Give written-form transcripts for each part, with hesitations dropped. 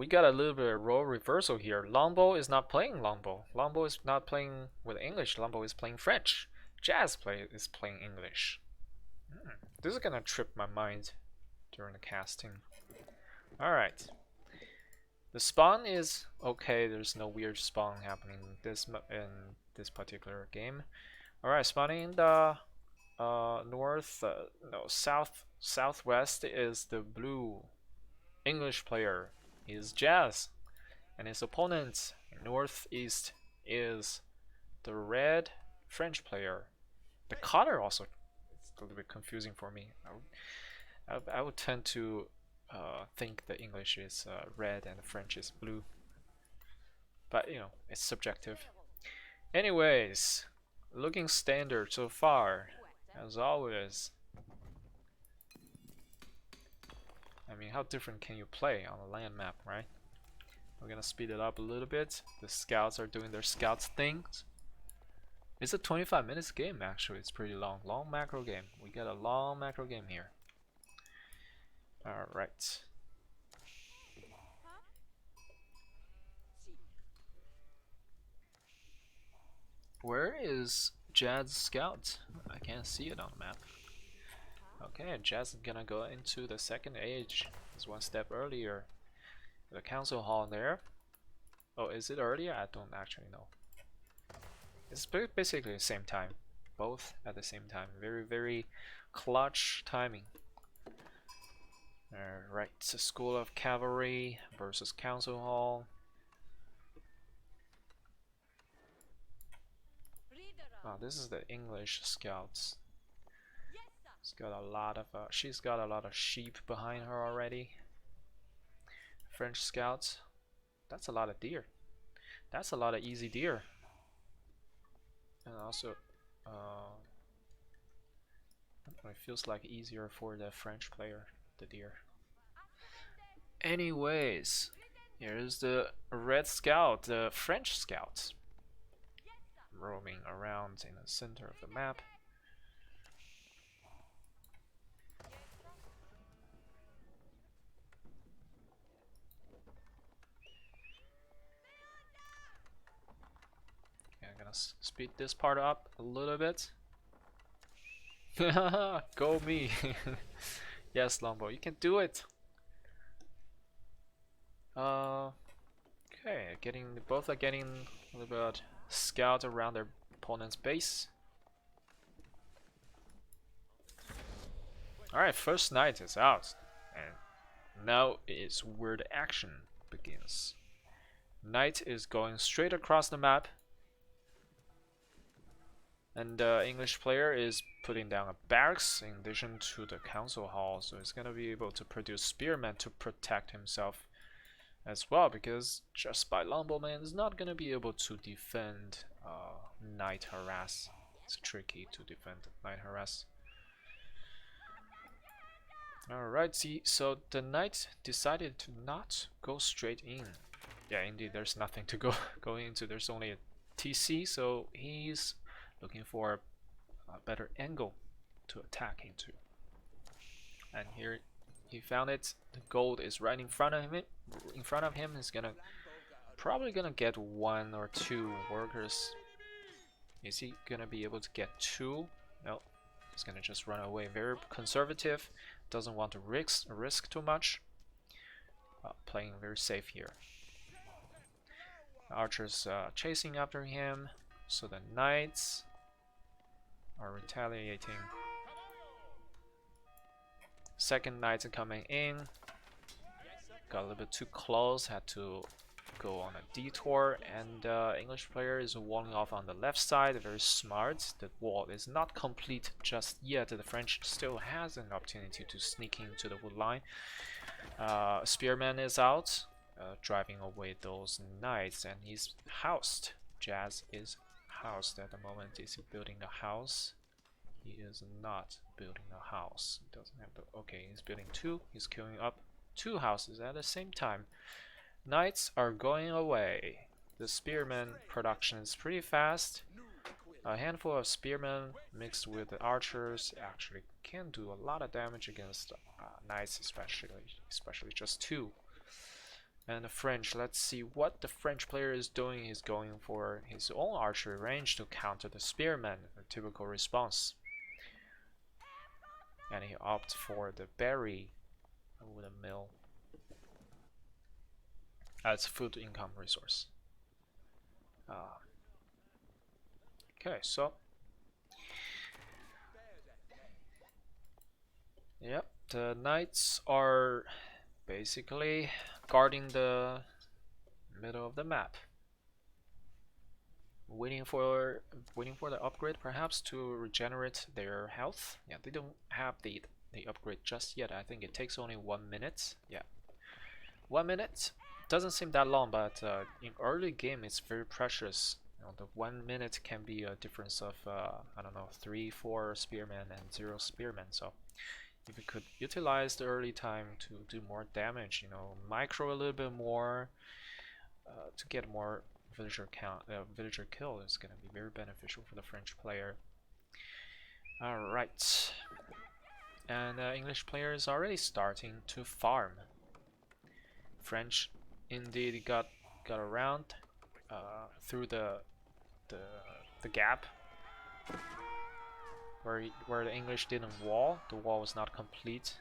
we got a little bit of role reversal here. Longbow is not playing Longbow. Longbow is not playing with English. Longbow is playing French. Is playing English. This is gonna trip my mind during the casting. Alright. The spawn is okay. There's no weird spawn happening in this particular game. Alright, spawning in the southwest is the blue English player. Is Jazz, and his opponent northeast is the red French player. The color also is a little bit confusing for me. I would tend to think the English is red and the French is blue, but you know, it's subjective. Anyways, looking standard so far, as always. I mean, how different can you play on a land map, right? We're gonna speed it up a little bit. The scouts are doing their scouts things. It's a 25 minutes game actually. It's pretty long. Long macro game. We got a long macro game here. Alright. Where is Jad's scout? I can't see it on the map. Okay, Jazz is gonna go into the second age. It's one step earlier. The council hall there. Oh, is it earlier? I don't actually know. It's basically the same time. Both at the same time. Very, very clutch timing. Alright, so School of Cavalry versus Council Hall. Oh, this is the English scouts. She's got a lot of sheep behind her already. French scouts. That's a lot of deer. That's a lot of easy deer. And also, it feels like easier for the French player, the deer. Anyways, here's the red scout, the French scout, roaming around in the center of the map. I'm gonna speed this part up a little bit. Go me! Yes, Longbow, you can do it. Okay, both are getting a little bit scout around their opponent's base. All right, first knight is out, and now is where the action begins. Knight is going straight across the map. And the English player is putting down a barracks in addition to the council hall, so he's gonna be able to produce spearmen to protect himself as well, because just by Longbowman is not gonna be able to defend knight harass. It's tricky to defend knight harass. Alright, see, so the knight decided to not go straight in. Yeah, indeed, there's nothing to go into. There's only a TC, so he's looking for a better angle to attack into. And here he found it. The gold is right in front of him. He's probably gonna get 1 or 2 workers. Is he gonna be able to get 2? No, he's gonna just run away. Very conservative. Doesn't want to risk too much. Playing very safe here. Archers chasing after him. So the knights are retaliating. Second knights are coming in. Got a little bit too close, had to go on a detour, and English player is walling off on the left side. Very smart. The wall is not complete just yet. The French still has an opportunity to sneak into the wood line. Spearman is out, driving away those knights, and he's housed. Jazz is housed at the moment. Is he building a house? He is not building a house. He doesn't have the. Okay, he's building 2. He's queuing up 2 houses at the same time. Knights are going away. The spearman production is pretty fast. A handful of spearmen mixed with the archers actually can do a lot of damage against knights, especially just 2. And the French, let's see what the French player is doing. He's going for his own archery range to counter the spearman, a typical response. And he opts for the berry with a mill as food income resource. Okay, so yep, the knights are basically guarding the middle of the map, waiting for the upgrade, perhaps to regenerate their health. Yeah, they don't have the upgrade just yet. I think it takes only 1 minute. Yeah, 1 minute doesn't seem that long, but in early game it's very precious. You know, the 1 minute can be a difference of I don't know, 3-4 spearmen and 0 spearmen. So if you could utilize the early time to do more damage, you know, micro a little bit more to get more villager kill is going to be very beneficial for the French player. Alright, and English player is already starting to farm. French indeed got around through the gap where the English didn't wall. The wall was not complete.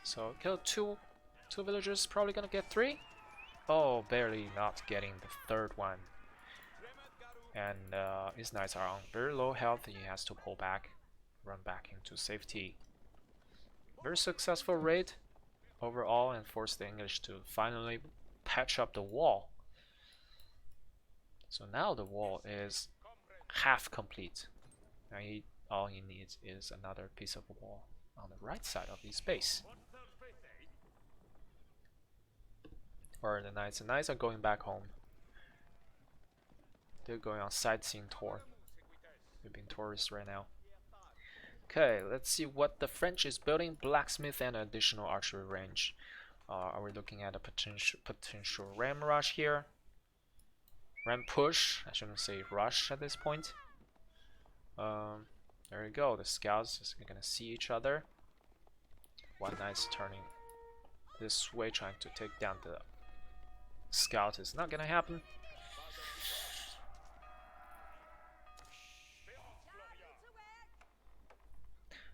So killed two villagers, probably gonna get 3. Oh, barely not getting the 3rd one. And his knights are on very low health. He has to pull back, run back into safety. Very successful raid overall, and force the English to finally patch up the wall. So now the wall is half complete. Now all he needs is another piece of wall on the right side of his base. Or the knights are going back home. They're going on sightseeing tour. They're being tourists right now. Okay, let's see what the French is building. Blacksmith and additional archery range. Are we looking at a potential ram rush here? Ram push. I shouldn't say rush at this point. There we go. The scouts are gonna see each other. One knight's turning this way, trying to take down the scout. Is not gonna happen.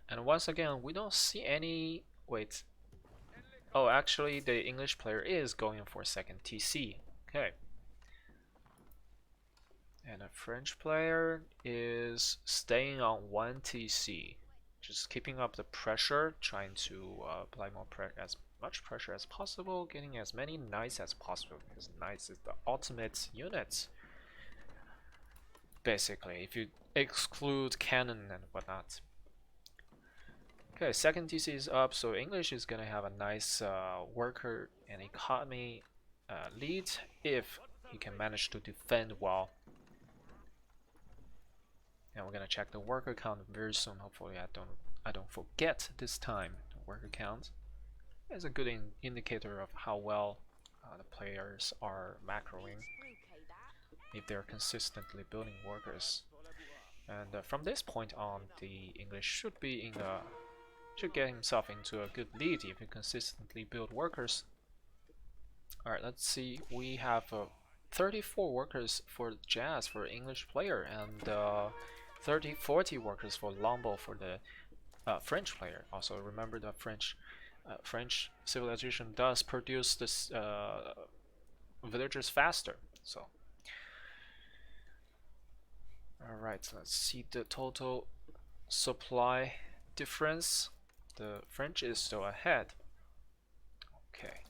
And once again, we don't see any. Wait. Oh, actually, the English player is going for 2nd TC. Okay. And a French player is staying on 1 TC, just keeping up the pressure, trying to apply as much pressure as possible, getting as many knights as possible, because knights is the ultimate unit. Basically, if you exclude cannon and whatnot. Okay, 2nd TC is up, so English is gonna have a nice worker and economy lead if he can manage to defend well. And we're gonna check the worker count very soon. Hopefully, I don't forget this time. The worker count is a good indicator of how well the players are macroing, if they're consistently building workers. And from this point on, the English should get himself into a good lead if he consistently build workers. All right, let's see. We have 34 workers for Jazz for English player, and 40 workers for Longbow for the French player. Also, remember the French civilization does produce this villagers faster. So, all right, let's see the total supply difference. The French is still ahead. Okay.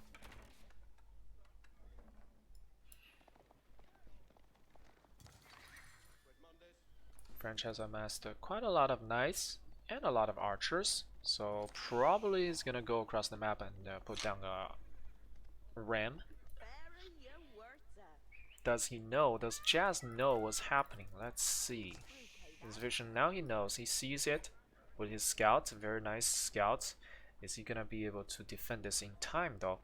French has amassed quite a lot of knights and a lot of archers, so probably is gonna go across the map and put down a ram. Does he know? Does Jazz know what's happening? Let's see. His vision now, he knows. He sees it with his scouts, very nice scouts. Is he gonna be able to defend this in time though?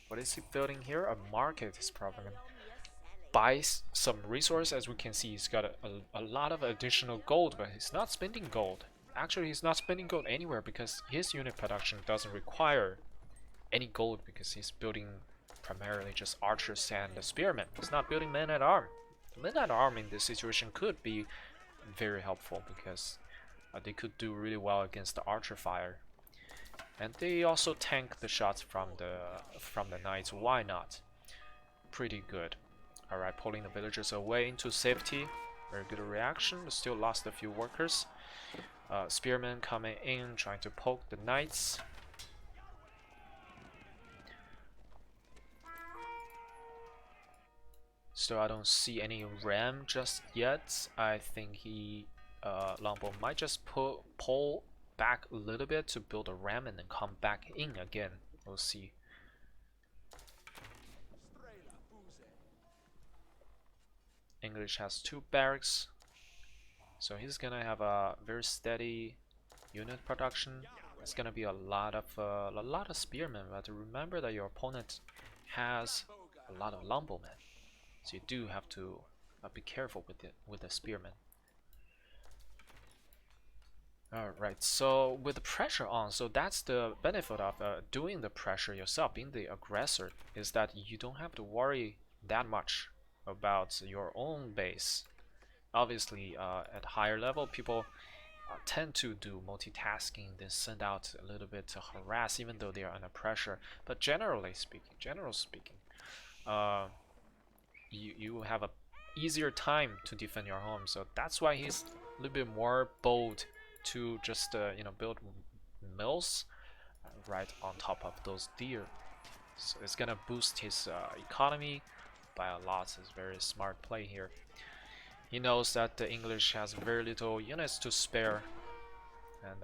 What is he building here? A market. He's probably gonna buy some resource. As we can see, he's got a lot of additional gold, but he's not spending gold. Actually, he's not spending gold anywhere because his unit production doesn't require any gold because he's building primarily just archers and the spearmen. He's not building men at arm. Men at arm in this situation could be very helpful because they could do really well against the archer fire, and they also tank the shots from the knights. Why not? Pretty good. All right, pulling the villagers away into safety. Very good reaction. But still lost a few workers. Spearmen coming in, trying to poke the knights. Still, I don't see any ram just yet. I think Longbow might just pull back a little bit to build a ram and then come back in again. We'll see. English has 2 barracks, so he's gonna have a very steady unit production. It's gonna be a lot of spearmen, but remember that your opponent has a lot of longbowmen, so you do have to be careful with the spearmen. Alright, so with the pressure on, so that's the benefit of doing the pressure yourself, being the aggressor, is that you don't have to worry that much about your own base. Obviously, at higher level, people tend to do multitasking, then send out a little bit to harass, even though they are under pressure. But generally speaking, you have a easier time to defend your home. So that's why he's a little bit more bold to just build mills right on top of those deer. So it's gonna boost his economy by a lot. It's a very smart play here. He knows that the English has very little units to spare, and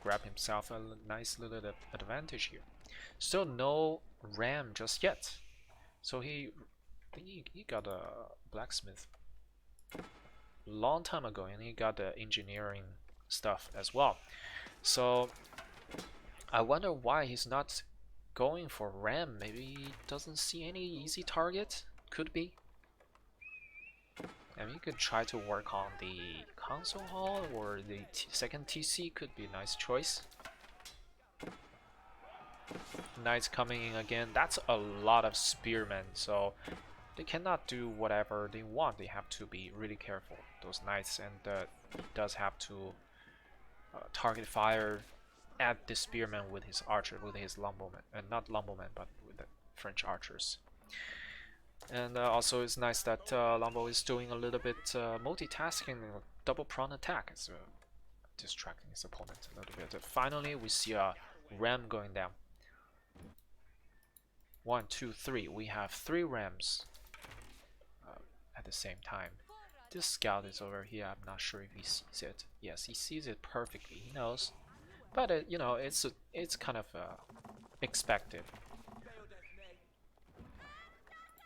grab himself a nice little advantage here. Still no ram just yet, so I think he got a blacksmith long time ago, and he got the engineering stuff as well. So I wonder why he's not going for ram. Maybe he doesn't see any easy target. Could be. I mean, you could try to work on the console hall, or the second TC could be a nice choice. Knights coming in again. That's a lot of spearmen, so they cannot do whatever they want. They have to be really careful, those knights, and he does have to target fire at the spearman with his archer, with his longbowmen, and not longbowmen, but with the French archers. And also, it's nice that Longbow is doing a little bit multitasking, double prone attack. It's distracting his opponent a little bit. Finally, we see a ram going down. 1, 2, 3. We have 3 rams at the same time. This scout is over here. I'm not sure if he sees it. Yes, he sees it perfectly. He knows, but it's kind of expected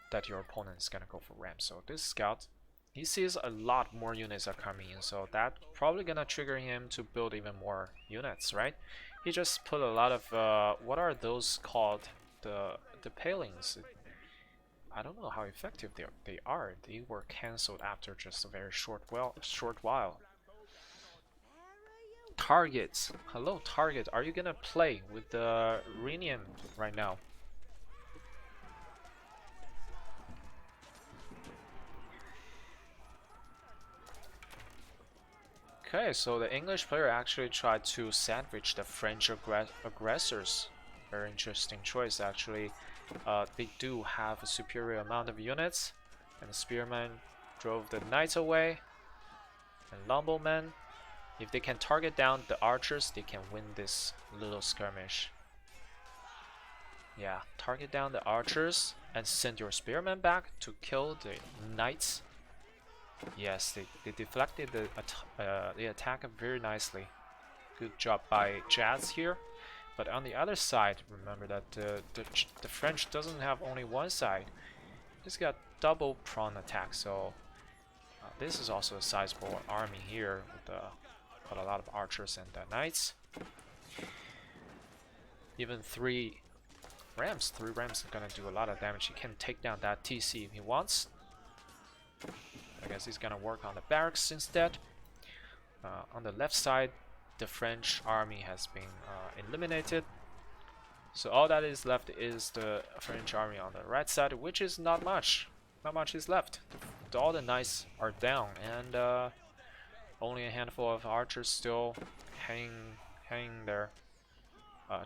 that your opponent is gonna go for ram. So this scout, he sees a lot more units are coming in, so that's probably gonna trigger him to build even more units, right? He just put a lot of what are those called? The palings. I don't know how effective they are. They were cancelled after just a very short while. Targets. Hello, target. Are you gonna play with the Renian right now? Okay, so the English player actually tried to sandwich the French aggressors. Very interesting choice, actually. They do have a superior amount of units, and the spearmen drove the knights away. And longbowmen, if they can target down the archers, they can win this little skirmish. Yeah, target down the archers and send your spearmen back to kill the knights. Yes, they deflected the attack very nicely. Good job by Jazz here. But on the other side, remember that the French doesn't have only one side. It's got double prone attack, so this is also a sizable army here with quite a lot of archers and knights. Even 3 rams are gonna do a lot of damage. He can take down that TC if he wants. I guess he's gonna work on the barracks instead. On the left side, the French army has been eliminated. So all that is left is the French army on the right side, which is not much. Not much is left. All the knights are down, and only a handful of archers still hanging there,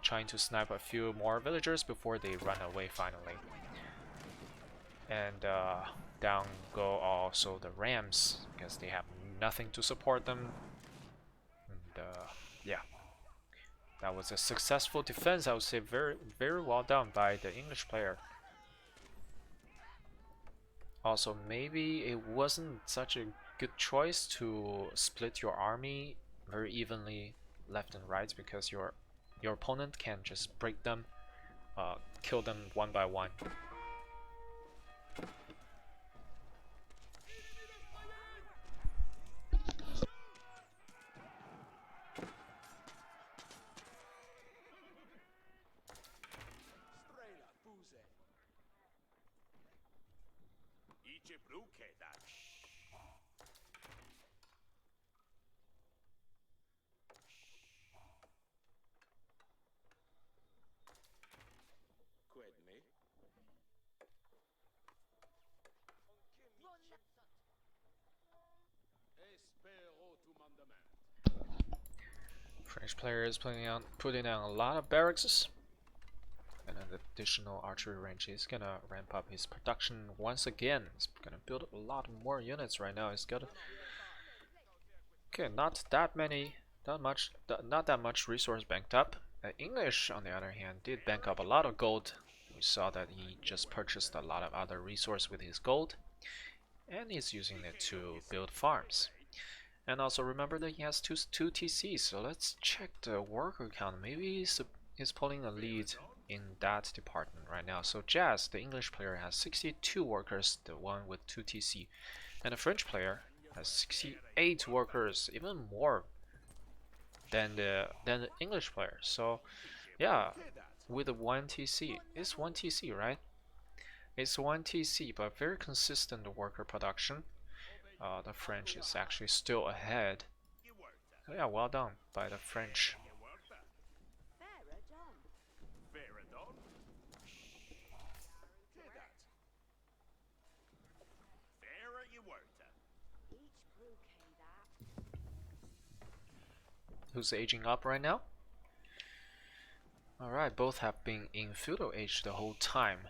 trying to snipe a few more villagers before they run away finally. And down go also the rams, because they have nothing to support them. And yeah, that was a successful defense. I would say very well done by the English player. Also, maybe it wasn't such a good choice to split your army very evenly left and right, because your opponent can just break them, kill them one by one. French player is putting down a lot of barracks and an additional archery range. He's gonna ramp up his production once again. He's gonna build a lot more units right now. He's got not that much resource banked up. English, on the other hand, did bank up a lot of gold. We saw that he just purchased a lot of other resource with his gold, and he's using it to build farms. And also remember that he has two TCs, so let's check the worker count. Maybe he's pulling a lead in that department right now. So Jazz, the English player, has 62 workers, the one with 2 TC, and the French player has 68 workers, even more than the English player. So yeah, with a 1 TC, it's 1 TC, right? It's 1 TC, but very consistent worker production. The French is actually still ahead. So yeah, well done by the French. Who's aging up right now? Alright, both have been in feudal age the whole time.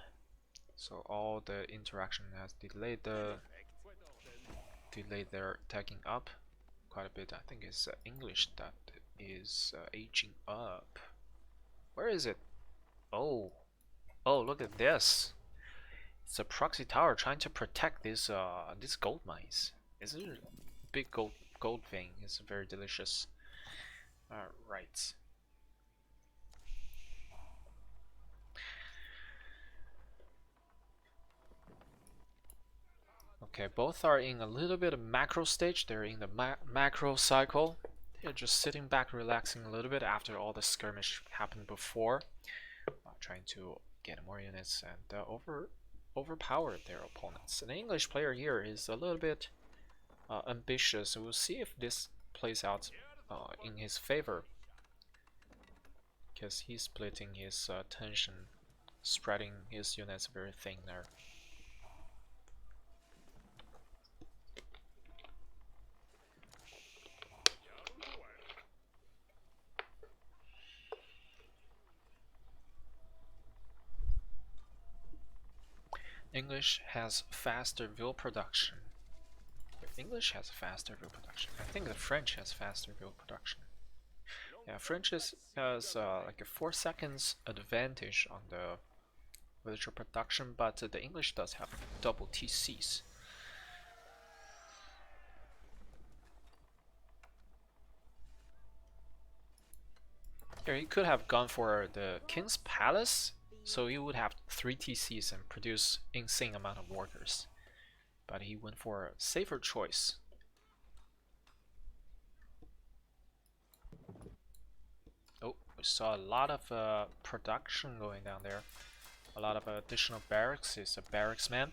So all the interaction has delayed their tagging up quite a bit. I think it's English that is aging up. Where is it? Oh, look at this. It's a proxy tower trying to protect these gold mines. It's a big gold vein. It's very delicious. Alright. Okay, both are in a little bit of macro stage. They're in the macro cycle. They're just sitting back, relaxing a little bit after all the skirmish happened before, trying to get more units and overpower their opponents. And the English player here is a little bit ambitious. We'll see if this plays out in his favor, because he's splitting his tension, spreading his units very thin there. English has faster veal production. English has faster veal production. I think the French has faster veal production. Yeah, French has like a 4 seconds advantage on the villager production, but the English does have double TCs. Here he could have gone for the King's Palace, so he would have 3 TCs and produce insane amount of workers. But he went for a safer choice. Oh, we saw a lot of production going down there. A lot of additional barracks. He's a barracksman.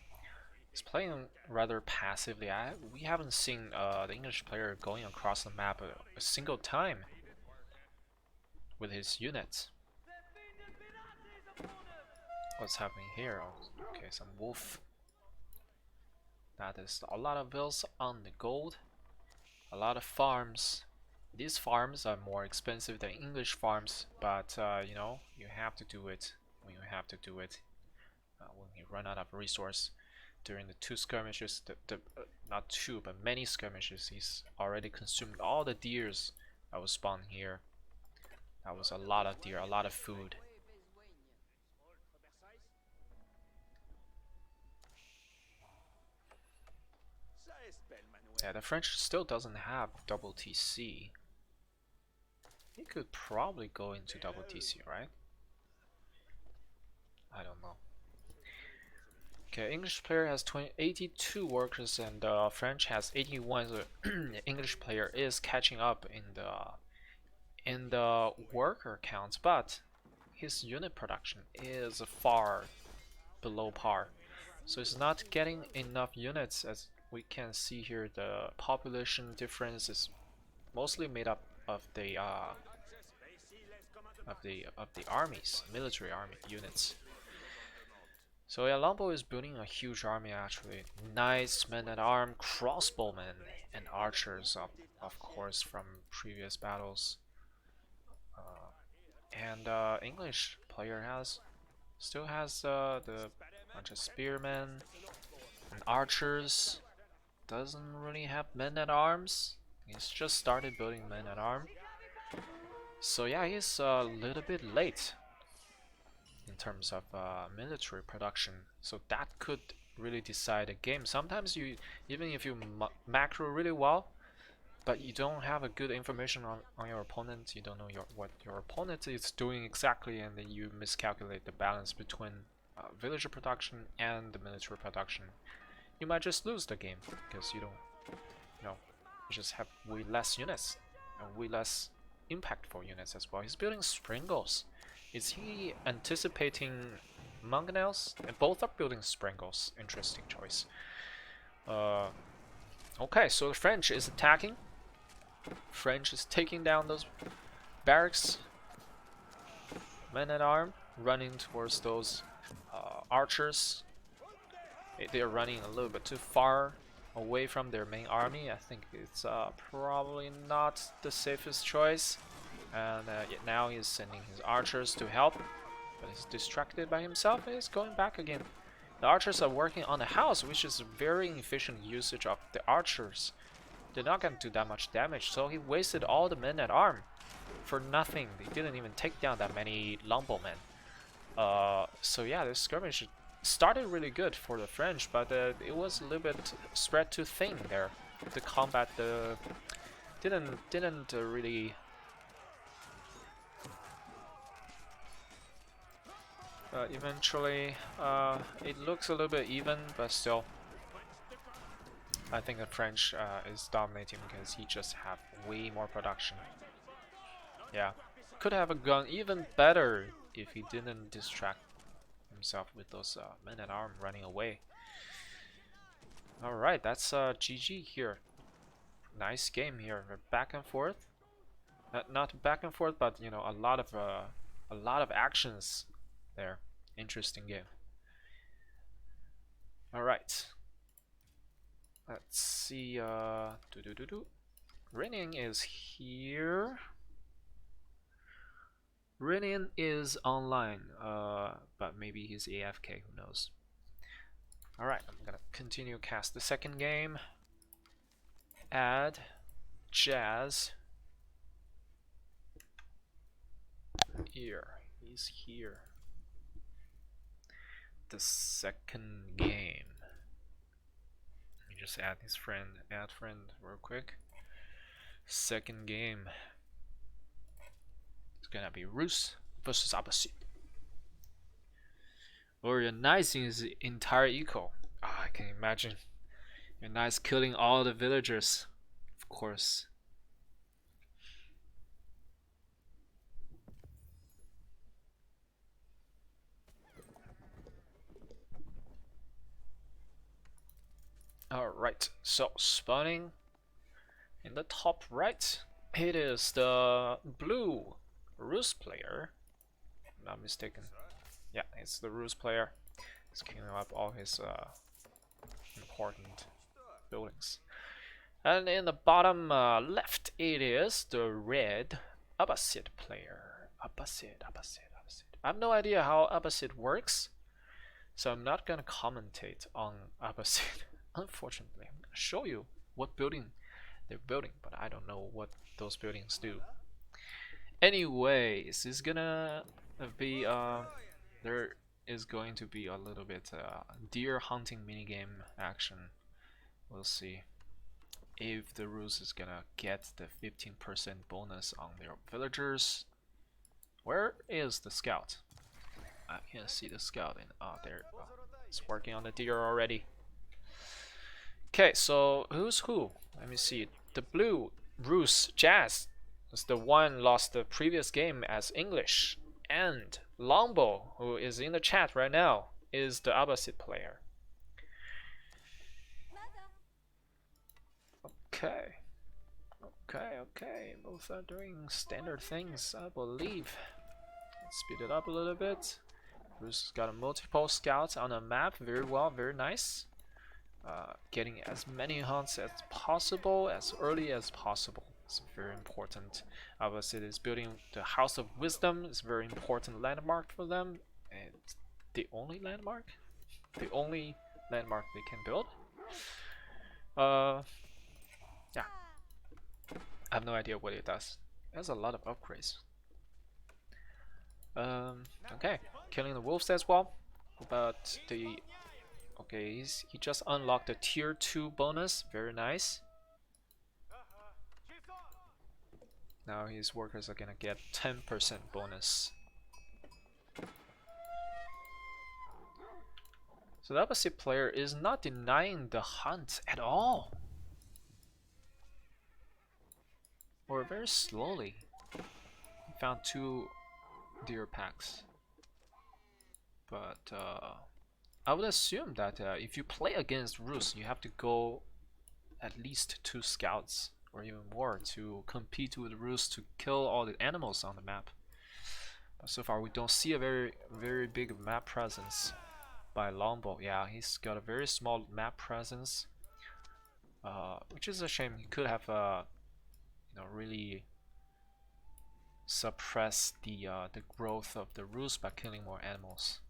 He's playing rather passively. We haven't seen the English player going across the map a single time. with his units. What's happening here? Oh, okay, some wolf. That is a lot of vills on the gold. A lot of farms. These farms are more expensive than English farms, but you know, you have to do it when you have to do it. When you run out of resource during the two skirmishes, not two, but many skirmishes, he's already consumed all the deers that was spawned here. That was a lot of deer, a lot of food. Yeah, the French still doesn't have double TC. He could probably go into double TC, right? I don't know. Okay, English player has 82 workers and French has 81. So the English player is catching up in the worker counts, but his unit production is far below par. So it's not getting enough units. As we can see here, the population difference is mostly made up of the armies, military army units. So yeah, Longbow is building a huge army actually. Knights, men-at-arms, crossbowmen, and archers, of course, from previous battles. And English player still has the bunch of spearmen and archers. Doesn't really have men-at-arms. He's just started building men-at-arms. So yeah, he's a little bit late in terms of military production. So that could really decide a game. Sometimes you, even if you macro really well, but you don't have a good information on your opponent, you don't know what your opponent is doing exactly, and then you miscalculate the balance between villager production and the military production, you might just lose the game because you don't, you know, you just have way less units and way less impactful units as well. He's building Springles. Is he anticipating mangonels? Both are building Springles. Interesting choice. Okay, so the French is attacking. French is taking down those barracks. Men-at-arms running towards those archers. They are running a little bit too far away from their main army. I think it's probably not the safest choice. And now he's sending his archers to help, but he's distracted by himself and he's going back again. The archers are working on the house, which is very inefficient usage of the archers. They're not going to do that much damage, so he wasted all the men-at-arms for nothing. They didn't even take down that many longbowmen. So yeah, this skirmish started really good for the French, but it was a little bit spread too thin there. The combat didn't really eventually it looks a little bit even, but still I think the French is dominating because he just have way more production. Yeah, could have gone even better if he didn't distract himself with those men-at-arms running away. Alright, that's GG here. Nice game here. We're back and forth. Not back and forth, but you know, a lot of actions there. Interesting game. Alright. Let's see. Renin is here. Renin is online, but maybe he's AFK, who knows. Alright, I'm gonna continue cast the second game. Add Jazz. Here, he's here. The second game. Let me just add his friend, add friend real quick. Second game. It's gonna be Rus versus Abbasid. Or your Knights in his entire eco. Ah, I can imagine. Your Knights killing all the villagers. Of course. Alright, so spawning in the top right, it is the blue Rus player. If I'm not mistaken. Yeah, it's the Rus player. He's queuing up all his important buildings. And in the bottom left, it is the red Abbasid player. Abbasid. I have no idea how Abbasid works, so I'm not gonna commentate on Abbasid. Unfortunately, I'm gonna show you what building they're building, but I don't know what those buildings do. Anyways, it's gonna be there is going to be a little bit deer hunting minigame action. We'll see if the Rus is gonna get the 15% bonus on their villagers. Where is the scout? I can't see the scout in there. It's working on the deer already. Okay, so who's who? Let me see. The blue Rus Jazz is the one lost the previous game as English, and Longbow, who is in the chat right now, is the Abbasid player. Okay. Both are doing standard things, I believe. Let's speed it up a little bit. Bruce has got a multiple scouts on the map. Very well, very nice. Getting as many hunts as possible, as early as possible. It's very important. Obviously, it's building the House of Wisdom. It's a very important landmark for them. It's the only landmark? The only landmark they can build. Yeah. I have no idea what it does. It has a lot of upgrades. Okay. Killing the wolves as well. But the... Okay, he just unlocked the tier 2 bonus. Very nice. Now his workers are gonna get 10% bonus. So the opposite player is not denying the hunt at all. Or very slowly. He found 2 deer packs. But I would assume that if you play against Rus, you have to go at least 2 scouts or even more to compete with Rus to kill all the animals on the map. But so far we don't see a very big map presence by Longbow. Yeah, he's got a very small map presence, which is a shame. He could have really suppress the growth of the Rus by killing more animals.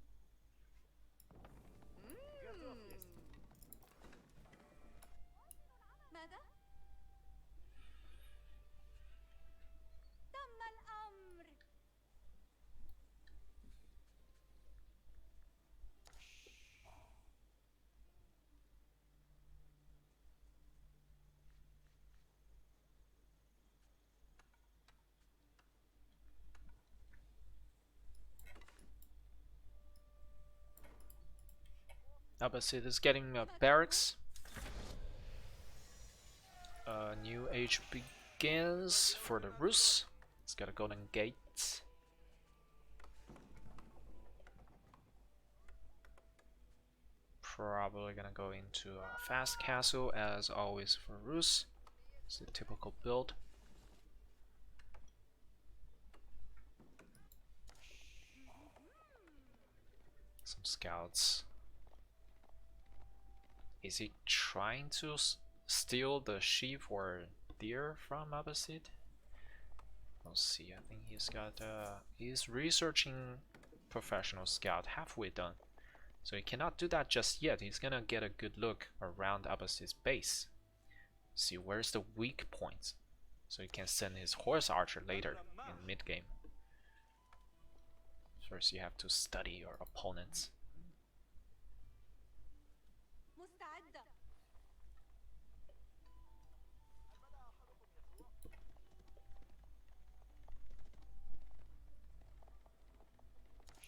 Abbasid is getting barracks. New age begins for the Rus. It's got a golden gate. Probably gonna go into a fast castle as always for Rus. It's a typical build. Some scouts. Is he trying to steal the sheep or deer from Abbasid? We'll see. I think he's got he's researching professional scout halfway done. So he cannot do that just yet. He's gonna get a good look around Abbasid's base. See where's the weak points. So he can send his horse archer later in mid game. First you have to study your opponents.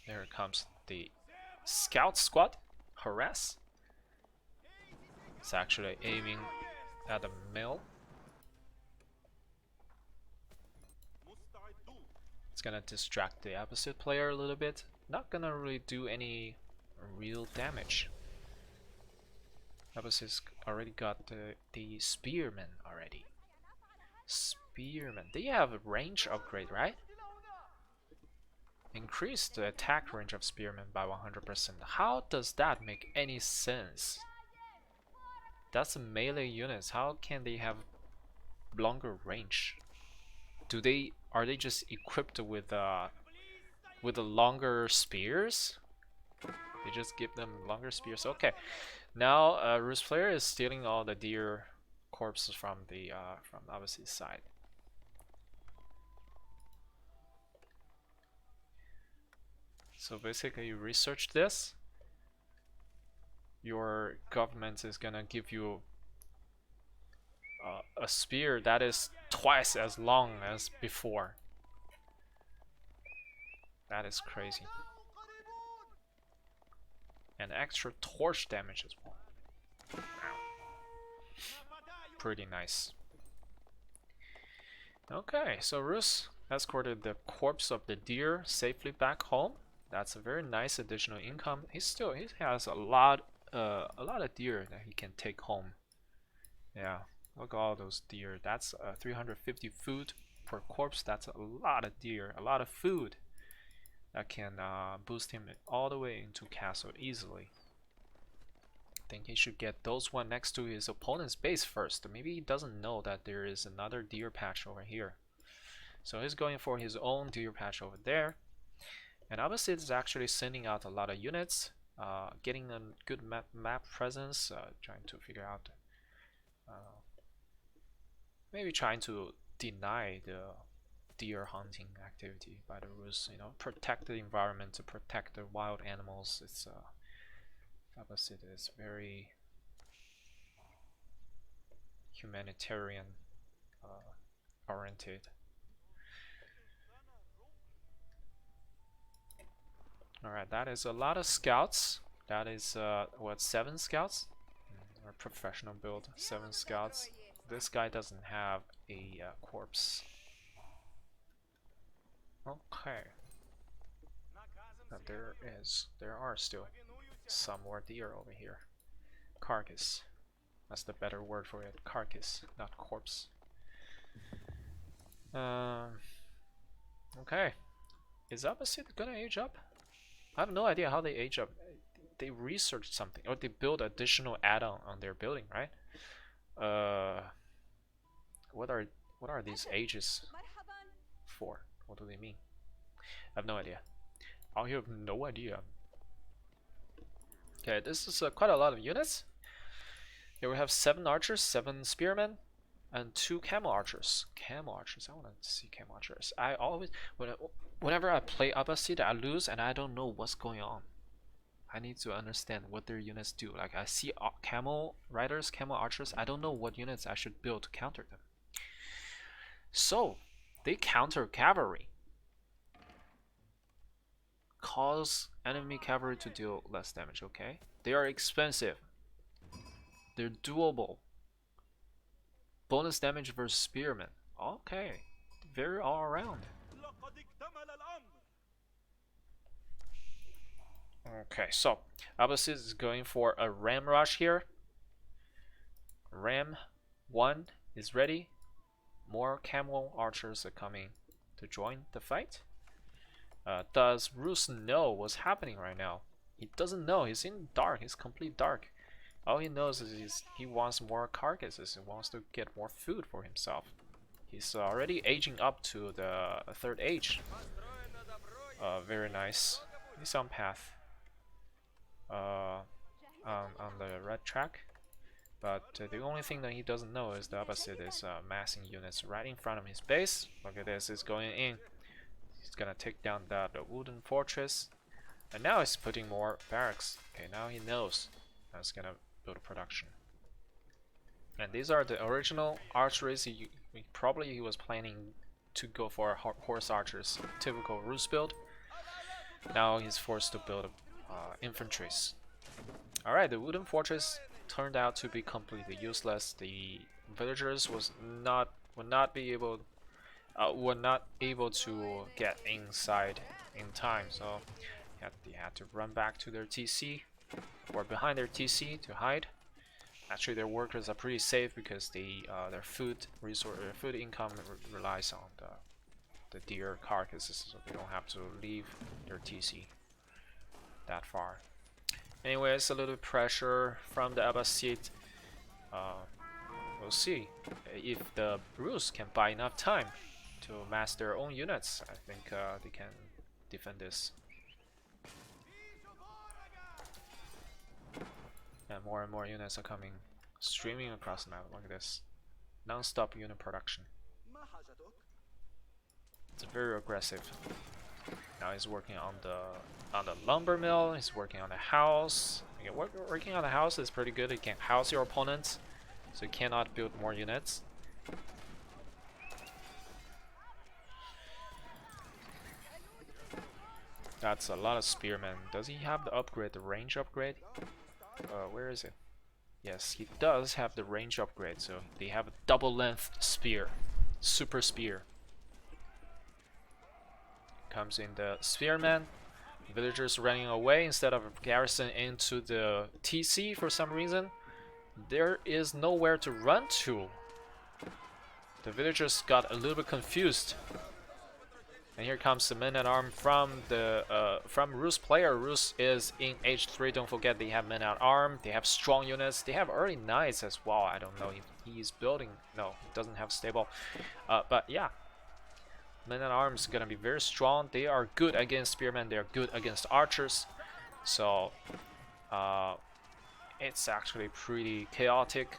There comes the scout squad. Harass. It's actually aiming at the mill. It's gonna distract the opposite player a little bit. Not gonna really do any real damage. Opposite's already got the spearman already. Spearman. They have a range upgrade, right? Increase the attack range of spearmen by 100%. How does that make any sense? That's melee units. How can they have longer range? Are they just equipped with the longer spears? They just give them longer spears. Okay. Now Rus player is stealing all the deer corpses from the opposite side. So basically, you research this. Your government is gonna give you a spear that is twice as long as before. That is crazy. And extra torch damage as well. Pretty nice. Okay, so Rus escorted the corpse of the deer safely back home. That's a very nice additional income. He has a lot of deer that he can take home. Yeah, look at all those deer. That's 350 food per corpse. That's a lot of deer, a lot of food that can boost him all the way into castle easily. I think he should get those one next to his opponent's base first. Maybe he doesn't know that there is another deer patch over here. So he's going for his own deer patch over there. And opposite is actually sending out a lot of units, getting a good map presence, trying to figure out, maybe trying to deny the deer hunting activity by the Rus. You know, protect the environment, to protect the wild animals. It's opposite is very humanitarian oriented. Alright, that is a lot of scouts. That is, what, 7 scouts? Or professional build, 7 scouts. This guy doesn't have a corpse. Okay. There are still some more deer over here. Carcass. That's the better word for it. Carcass, not corpse. Okay. Is opposite gonna age up? I have no idea how they age up. They researched something, or they build additional add-on on their building, right? What are these ages for? What do they mean? I have no idea. I have no idea. Okay, this is quite a lot of units. Here we have 7 archers, 7 spearmen, and 2 camel archers. Camel archers, I want to see camel archers. I always, whenever I play opposite, I lose and I don't know what's going on. I need to understand what their units do. Like, I see camel riders, camel archers. I don't know what units I should build to counter them. So, they counter cavalry. Cause enemy cavalry to deal less damage, okay? They are expensive. They're doable. Bonus damage versus spearmen. Okay. Very all around. Okay, so opposite is going for a ram rush here. Ram 1 is ready. More camel archers are coming to join the fight. Does Rus know what's happening right now? He doesn't know. He's in dark. He's complete dark. All he knows is he wants more carcasses. He wants to get more food for himself. He's already aging up to the 3rd age. Very nice. He's on path. On the red track. But the only thing that he doesn't know is the opposite is massing units right in front of his base. Look at this, he's going in. He's gonna take down the wooden fortress. And now he's putting more barracks. Okay, now he knows that's gonna build a production. And these are the original archeries. Probably he was planning to go for horse archers, typical Rus build. Now he's forced to build infantries. Alright, the wooden fortress turned out to be completely useless. The villagers would not be able to get inside in time, so they had to run back to their TC or behind their TC to hide. Actually, their workers are pretty safe because their food income relies on the deer carcasses, so they don't have to leave their TC that far. Anyways, a little pressure from the Abbasid. We'll see if the Rus can buy enough time to mass their own units. I think they can defend this. And more units are coming, streaming across the map like this. Non-stop unit production. It's very aggressive. Now he's working on the lumber mill. He's working on the house. Okay, working on the house is pretty good. It can house your opponents, so you cannot build more units. That's a lot of spearmen. Does he have the upgrade, the range upgrade? Where is it? Yes, he does have the range upgrade, so they have a double length spear. Super spear. Comes in the spearman. Villagers running away instead of garrison into the TC for some reason. There is nowhere to run to. The villagers got a little bit confused. And here comes the men-at-arms from the from Rus player. Rus is in H3. Don't forget they have men-at-arms. They have strong units. They have early knights as well. I don't know if he's building. No, he doesn't have stable. But yeah, men-at-arms gonna be very strong. They are good against spearmen. They are good against archers. So it's actually pretty chaotic.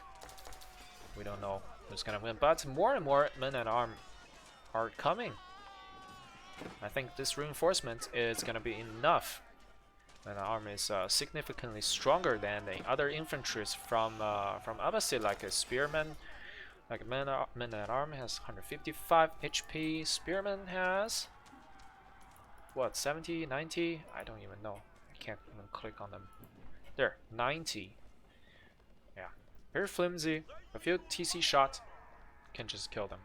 We don't know who's gonna win, but more and more men-at-arms are coming. I think this reinforcement is gonna be enough. Men-at-arms is significantly stronger than the other infantries from Abbasid, like a spearman. Like men-at-arms has 155 HP. Spearman has what, 70, 90? I don't even know. I can't even click on them. There, 90. Yeah, very flimsy. A few TC shots can just kill them.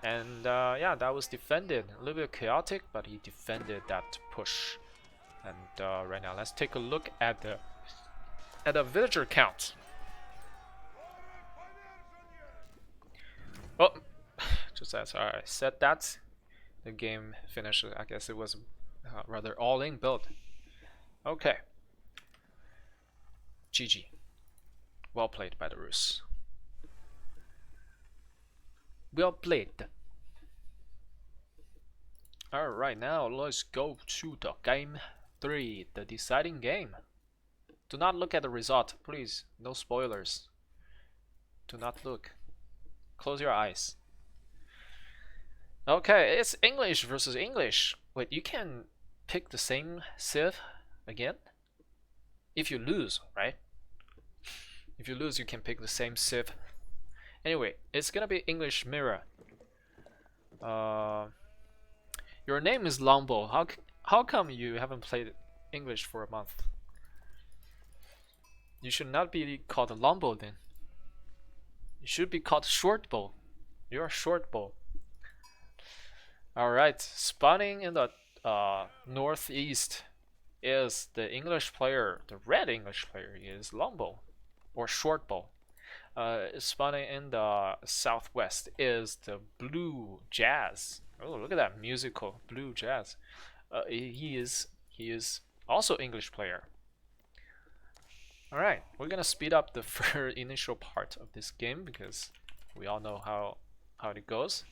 And yeah, that was defended. A little bit chaotic, but he defended that push. And right now, let's take a look at the villager count. Oh, just as I said that, the game finished. I guess it was rather all-in build. Okay. GG. Well played by the Rus. Well played. Alright, now let's go to the game 3, the deciding game. Do not look at the result, please. No spoilers. Do not look. Close your eyes. Okay, it's English versus English. Wait, you can pick the same civ again? If you lose, right? If you lose, you can pick the same civ. Anyway, it's gonna be English mirror. Your name is Longbow. How come you haven't played English for a month? You should not be called Longbow then. You should be called Shortbow. You're a Shortbow. Alright, spawning in the northeast is the English player. The red English player is Longbow or Shortbow. Spawning in the southwest is the blue jazz. Oh, look at that musical blue jazz. He is also English player. All right, we're gonna speed up the initial part of this game because we all know how it goes.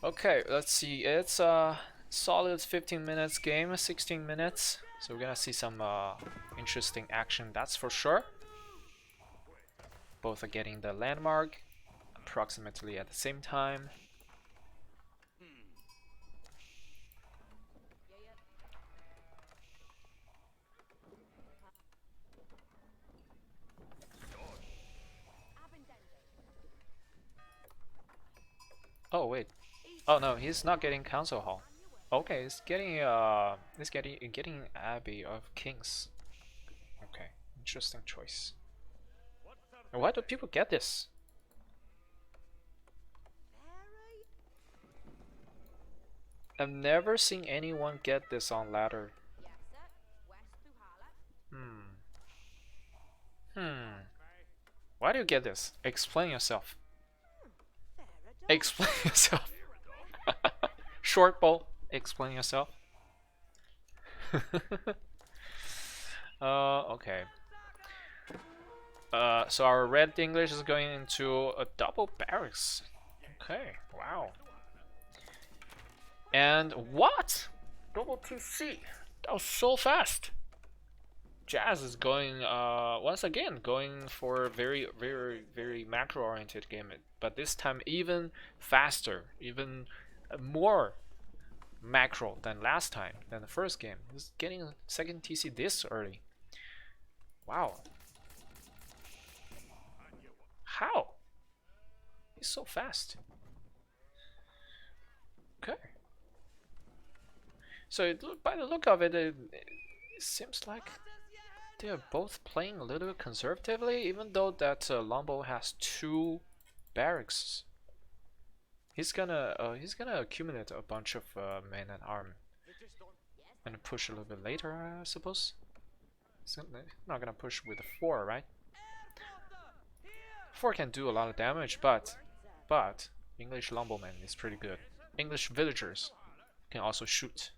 Okay, let's see. It's a solid 15 minutes game, 16 minutes. So we're gonna see some interesting action, that's for sure. Both are getting the landmark approximately at the same time. Oh wait. Oh no, he's not getting council hall. Okay, he's getting Abbey of Kings. Okay, interesting choice. And why do people get this? I've never seen anyone get this on ladder. Why do you get this? Explain yourself. Explain yourself. Short bow. Explain yourself. Okay. So our red English is going into a double barracks. Okay, wow. And what? Double TC. That was so fast. Jazz is going once again going for a very macro oriented game, but this time even faster, even more macro than last time, than the first game. He's getting a second TC this early. Wow. How? He's so fast. Okay. So by the look of it, it seems like they're both playing a little bit conservatively, even though that Longbow has 2 barracks. He's gonna accumulate a bunch of men and arm and push a little bit later, I suppose. He's not gonna push with a 4, right? 4 can do a lot of damage, but English Longbowman is pretty good. English villagers can also shoot.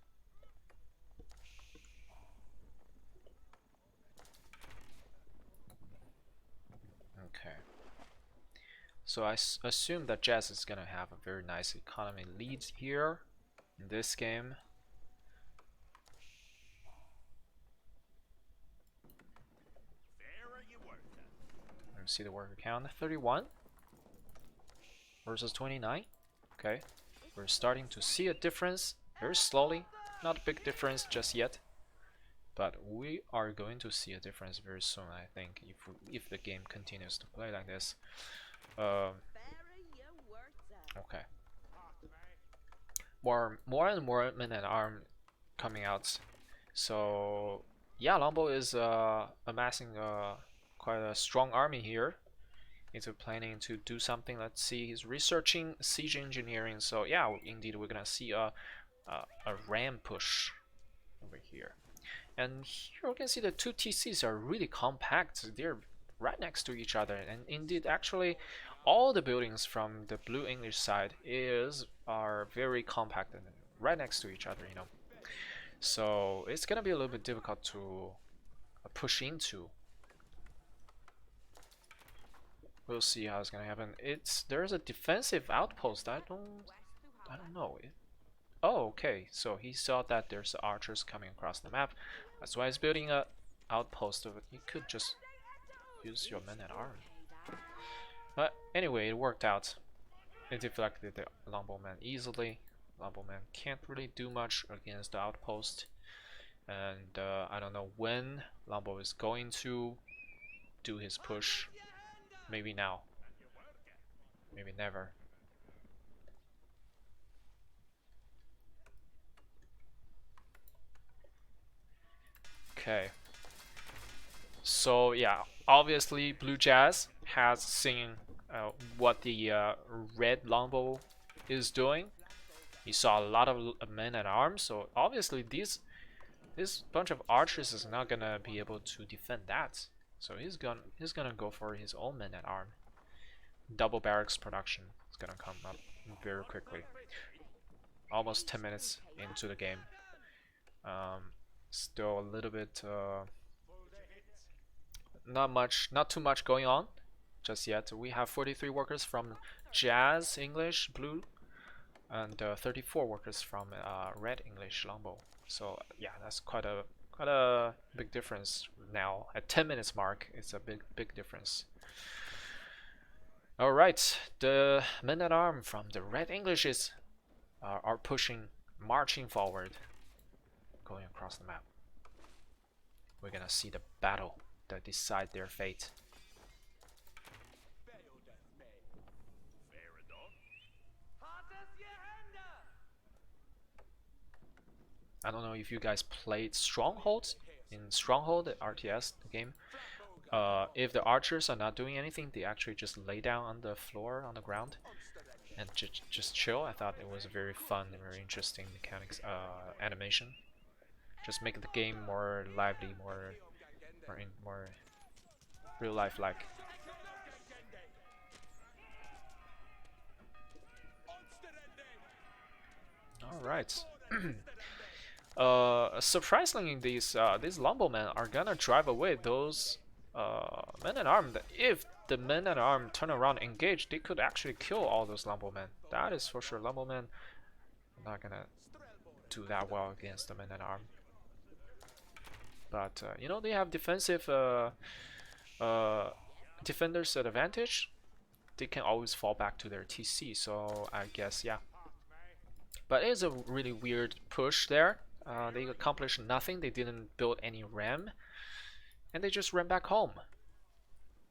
Okay. So I assume that Jazz is gonna have a very nice economy lead here in this game. Let me see the worker count. 31 versus 29. Okay. We're starting to see a difference very slowly. Not a big difference just yet. But we are going to see a difference very soon, I think, if the game continues to play like this. Okay. More and more men at arm coming out. So yeah, Longbow is amassing quite a strong army here. He's planning to do something. Let's see, he's researching siege engineering. So yeah, indeed, we're gonna see a ram push over here. And here we can see the 2 TCs are really compact. They're right next to each other, and indeed, actually, all the buildings from the blue English side are very compact and right next to each other, you know. So it's gonna be a little bit difficult to push into. We'll see how it's gonna happen. There's a defensive outpost. I don't know. Oh, okay. So he saw that there's archers coming across the map. That's why he's building a outpost of it. You could just use your men at arm. But anyway, it worked out. It deflected the Longbowman easily. Longbowman can't really do much against the outpost. And I don't know when Longbow is going to do his push. Maybe now. Maybe never. Okay. So yeah, obviously Blue Jazz has seen what the red Longbow is doing. He saw a lot of men at arms, so obviously this bunch of archers is not gonna be able to defend that. So he's gonna go for his own men at arm. Double barracks production is gonna come up very quickly. Almost 10 minutes into the game. Still a little bit not too much going on just yet. We have 43 workers from Jazz English Blue and 34 workers from Red English Longbow. So yeah, that's quite a big difference now. At 10 minutes mark, it's a big difference. All right, the men at arm from the Red Englishes are marching forward, going across the map. We're gonna see the battle that decide their fate. I don't know if you guys played Stronghold in Stronghold RTS the game. If the archers are not doing anything, they actually just lay down on the floor on the ground and just chill. I thought it was a very fun and very interesting mechanics animation. Just make the game more lively, more real life like. All right. Surprisingly, these Longbowmen are gonna drive away those men at arm. If the men at arm turn around and engage, they could actually kill all those Longbowmen. That is for sure. Longbowmen are not gonna do that well against the men at arm. But you know, they have defensive defenders advantage. They can always fall back to their TC. So I guess yeah. But it is a really weird push there. They accomplished nothing. They didn't build any ram, and they just ran back home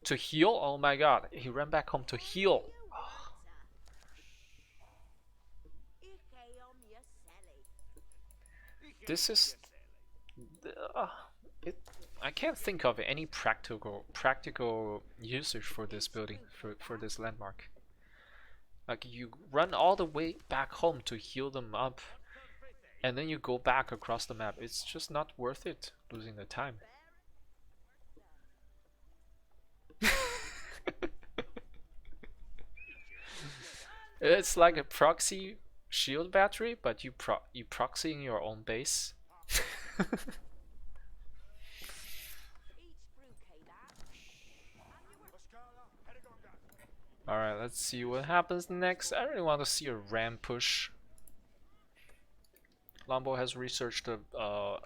to heal. Oh my god, he ran back home to heal. This is it. I can't think of any practical usage for this building for this landmark. Like you run all the way back home to heal them up, and then you go back across the map. It's just not worth it losing the time. It's like a proxy shield battery, but you proxy in your own base. Alright, let's see what happens next. I really want to see a ram push. Longbow has researched the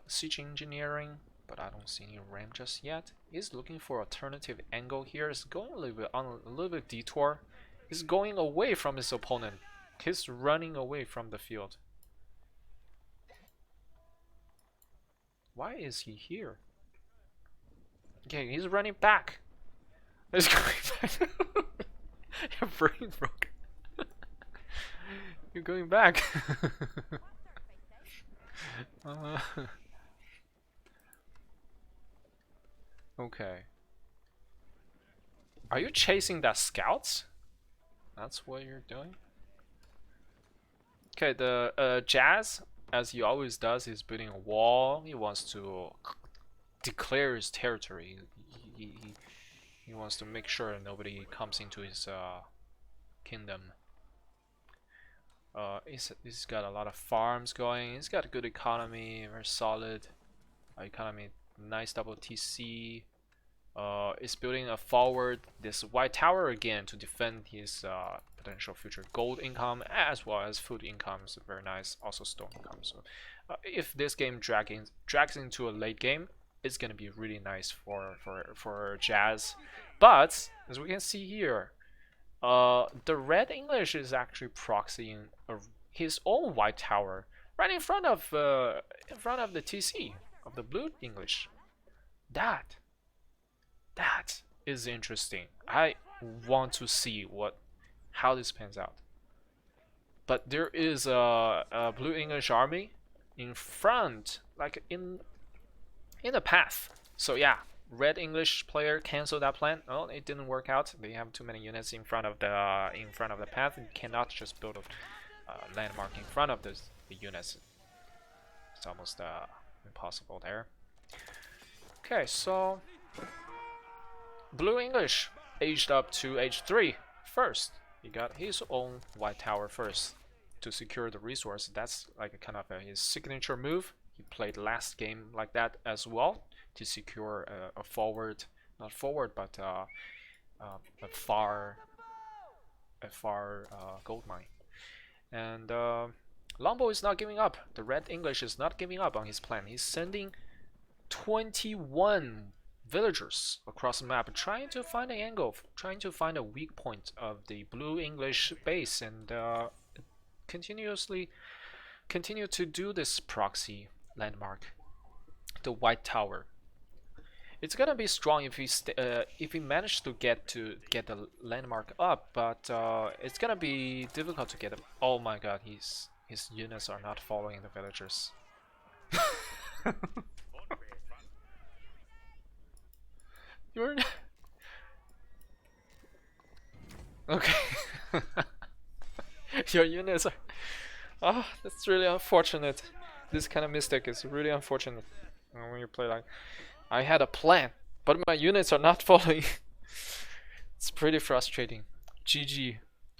siege engineering, but I don't see any ram just yet. He's looking for alternative angle here. He's going a little bit on a little bit detour. He's going away from his opponent. He's running away from the field. Why is he here? Okay, he's running back. He's going back. Your brain broke. You're going back. Okay. Are you chasing that scouts? That's what you're doing? Okay, the Jazz, as he always does, is building a wall. He wants to declare his territory. He wants to make sure nobody comes into his kingdom. He's got a lot of farms going. He's got a good economy, very solid economy. Nice double TC. Is building a forward this white tower again to defend his potential future gold income as well as food incomes. Very nice. Also stone income. So if this game drags into a late game, it's gonna be really nice for Jazz. But as we can see here, the red English is actually proxying his own white tower right in front of the TC of the blue English. That is interesting. I want to see how this pans out. But there is a blue English army in front, like in the path. So yeah, red English player canceled that plan. Oh, it didn't work out. They have too many units in front of the path. You cannot just build a landmark in front of the units. It's almost impossible there. Okay, so blue English aged up to age 3 first. He got his own white tower first to secure the resource. That's like a kind of his signature move. He played last game like that as well to secure a forward, not forward, but a far gold mine. And Longbow is not giving up. The red English is not giving up on his plan. He's sending 21 villagers across the map, trying to find an angle, trying to find a weak point of the blue English base, and continue to do this proxy landmark, the white tower. It's gonna be strong if he managed to get the landmark up, but it's gonna be difficult to get it. Oh my god, his units are not following the villagers. You're okay. Your units are. Oh, that's really unfortunate. This kind of mistake is really unfortunate when you play like. I had a plan, but my units are not following. It's pretty frustrating. GG.